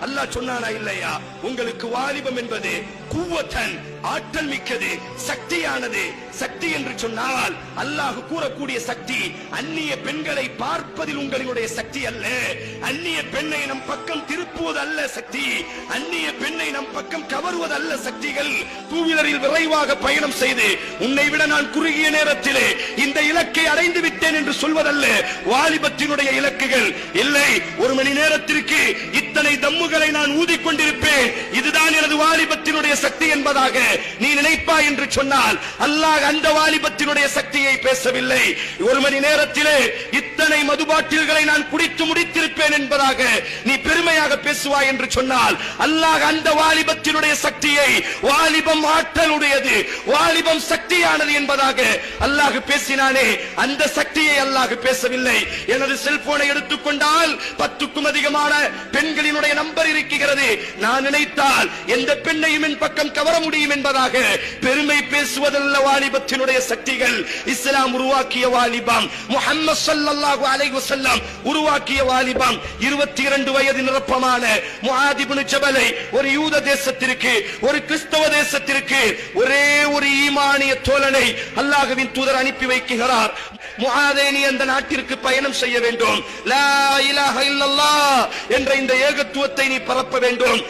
அல்லாஹ் சொன்னானா இல்லையா? உங்களுக்கு வாலிபம் என்பது குவத்தன், ஆற்றல் மிக்கது, சக்தியானது. சக்தி என்று சொன்னால் அல்லாஹ் கூறக்கூடிய சக்தி அந்நிய பெண்களை பார்ப்பதில் உங்களுடைய சக்தி அல்ல, அந்நிய பெண்ணை நம் பக்கம் திருப்புவது அல்ல சக்தி, அந்நிய பெண்ணை நம் பக்கம் கவருவது அல்ல சக்திகள். டூவீலரில் விரைவாக பயணம் செய்து உன்னை விட நான் குறுகிய நேரத்திலே இந்த இலக்கை அடைந்து விட்டேன் என்று சொல்வதல்ல வாலிபத்தினுடைய இலக்குகள். இல்லை, ஒரு மணி நேரத்திற்கு இத்தனை தம்முகளை நான் ஊதிக்கொண்டிருப்பேன், இதுதான் எனது வாலிபத்தினுடைய சக்தி என்பதாக நீ நினைப்பாய் என்று சொன்னால் அல்லாஹ் அந்த வாலிபத்தினுடைய சக்தியை பேசவில்லை. ஒரு மணி நேரத்திலே இத்தனை மதுபாட்டில்களை நான் குடித்து முடித்திருப்பேன் என்பதாக நீ பெருமையாக பேசுவாய் என்று சொன்னால் அல்லாஹ் அந்த வாலிபத்தினுடைய சக்தியை, வாலிபம் ஆற்றலுடையது, வாலிபம் சக்தியானது என்பதாக அல்லாஹ் பேசினானே, அந்த சக்தியை அல்லாஹ் பேசவில்லை. எனது செல்போனை எடுத்துக்கொண்டால் 10க்கும் அதிகமான பெண்களினுடைய நம்பர் இருக்கிறது, நான் நினைத்தால் எந்த பெண்ணையும் என் பக்கம் கவர முடியும் என்பதாக பெருமை பேசுவதல்ல வாலிபத்தினுடைய சக்திகள். இஸ்லாம் உருவாக்கிய வாலிபம், முஹம்மது ஸல்லல்லாஹு அலைஹி வஸல்லம் உருவாக்கிய வாலிபம். 22 வயது நிரப்பமான முஆத் இப்னு ஜபலை ஒரு யூத தேசத்திற்கு, ஒரு கிறிஸ்தவ தேசத்திற்கு ஒரே ஒரு ஈமானிய தோழனை அல்லாஹ்வின் தூதர் அனுப்பி வைக்கிறார். முஆதே, நீ அந்த நாட்டிற்கு பயணம் செய்ய வேண்டும், லா இலாஹ இல்லல்லாஹ் என்ற இந்த ஏகத்துவத்தை நீ பரப்ப வேண்டும்.